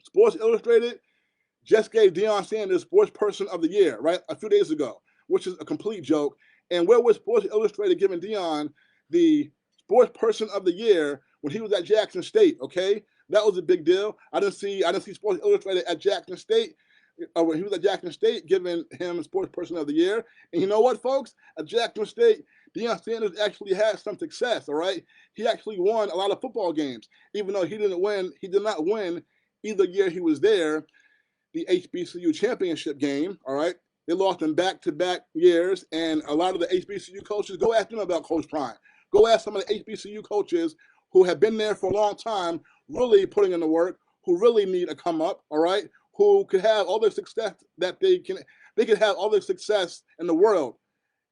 Sports Illustrated just gave Deion Sanders Sports Person of the Year, right, a few days ago, which is a complete joke. And where was Sports Illustrated giving Deion the Sports Person of the Year when he was at Jackson State? Okay, that was a big deal. I didn't see Sports Illustrated at Jackson State. When he was at Jackson State, giving him Sports Person of the Year. And you know what, folks? At Jackson State, Deion Sanders actually had some success, all right? He actually won a lot of football games, even though he did not win either year he was there, the HBCU championship game, all right? They lost in back-to-back years, and a lot of the HBCU coaches, go ask them about Coach Prime. Go ask some of the HBCU coaches who have been there for a long time, really putting in the work, who really need a come up, all right? Who could have all the success that they could have all the success in the world.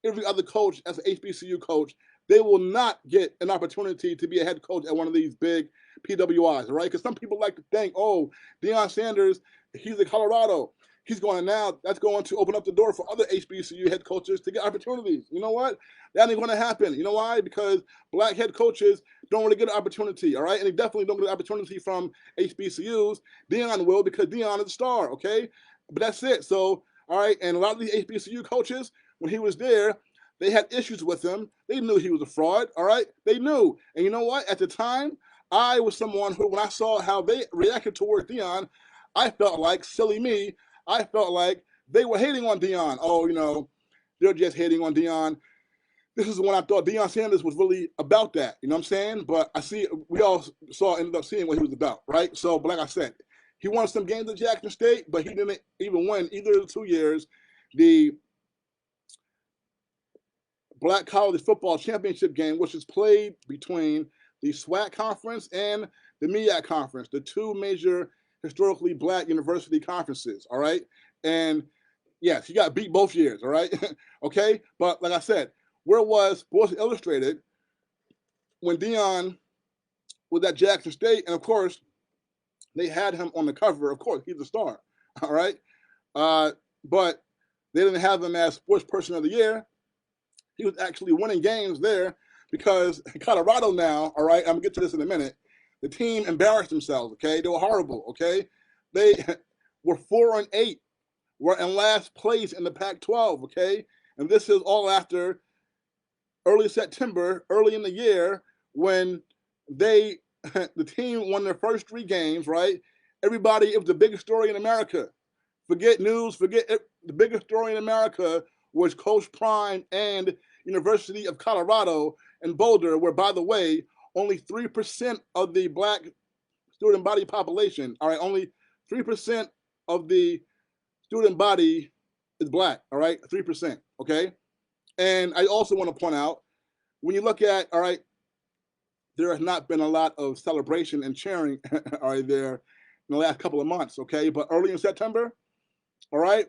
Every other coach as an HBCU coach, they will not get an opportunity to be a head coach at one of these big PWIs, right? Because some people like to think, oh, Deion Sanders, he's in Colorado. He's going now, that's going to open up the door for other HBCU head coaches to get opportunities. You know what? That ain't going to happen. You know why? Because black head coaches don't really get an opportunity, all right? And they definitely don't get an opportunity from HBCUs. Deion will, because Deion is a star, okay? But that's it. So, all right, and a lot of these HBCU coaches, when he was there, they had issues with him. They knew he was a fraud, all right? They knew. And you know what? At the time, I was someone who, when I saw how they reacted towards Deion, I felt like, silly me, I felt like they were hating on Deion. Oh, you know, they're just hating on Deion. This is when I thought Deion Sanders was really about that. You know what I'm saying? But we all ended up seeing what he was about, right? So, but like I said, he won some games at Jackson State, but he didn't even win either of the 2 years the Black College Football Championship game, which is played between the SWAC Conference and the MEAC Conference, the two major historically black university conferences, all right? And yes, he got beat both years, all right? Okay? But like I said, where was Sports Illustrated when Deion was at Jackson State? And of course, they had him on the cover. Of course, he's a star, all right? But they didn't have him as Sports Person of the Year. He was actually winning games there because Colorado now, all right, I'm going to get to this in a minute, the team embarrassed themselves, okay? They were horrible, okay? They were 4-8, were in last place in the Pac-12, okay? And this is all after early September, early in the year, when the team won their first 3 games, right? Everybody, it was the biggest story in America. Forget news, forget it. The biggest story in America was Coach Prime and University of Colorado in Boulder, where, by the way, only 3% of the black student body population, all right, only 3% of the student body is black, all right, 3%, okay? And I also want to point out, when you look at, all right, there has not been a lot of celebration and cheering, all right, there in the last couple of months, okay? But early in September, all right,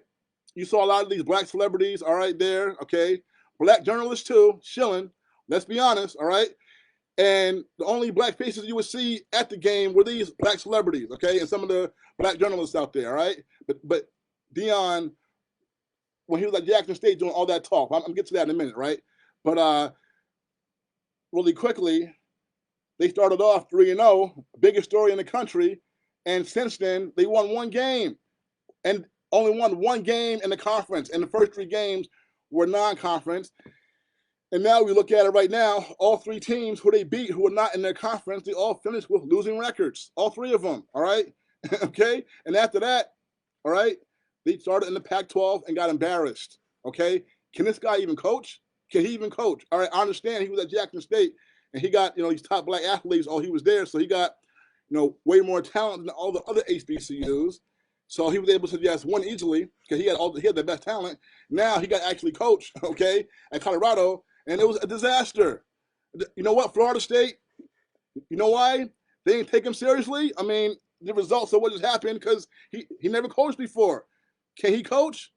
you saw a lot of these black celebrities, all right, there, okay? Black journalists too, shilling, let's be honest, all right? And the only black faces you would see at the game were these black celebrities, okay? And some of the black journalists out there, all right? But Deion, when he was at Jackson State doing all that talk, I'm gonna get to that in a minute, right? But really quickly, they started off 3-0, biggest story in the country, and since then, they won 1 game. And only won 1 game in the conference, and the first 3 games were non-conference. And now we look at it right now, all 3 teams who they beat who were not in their conference, they all finished with losing records, all 3 of them, all right? Okay? And after that, all right, they started in the Pac-12 and got embarrassed, okay? Can this guy even coach? Can he even coach? All right, I understand he was at Jackson State, and he got, these top black athletes, he was there, so he got, way more talent than all the other HBCUs. So he was able to just win easily because he had the best talent. Now he got actually coach, okay, at Colorado, and it was a disaster. You know what, Florida State, you know why? They didn't take him seriously. I mean, the results of what just happened because he never coached before. Can he coach?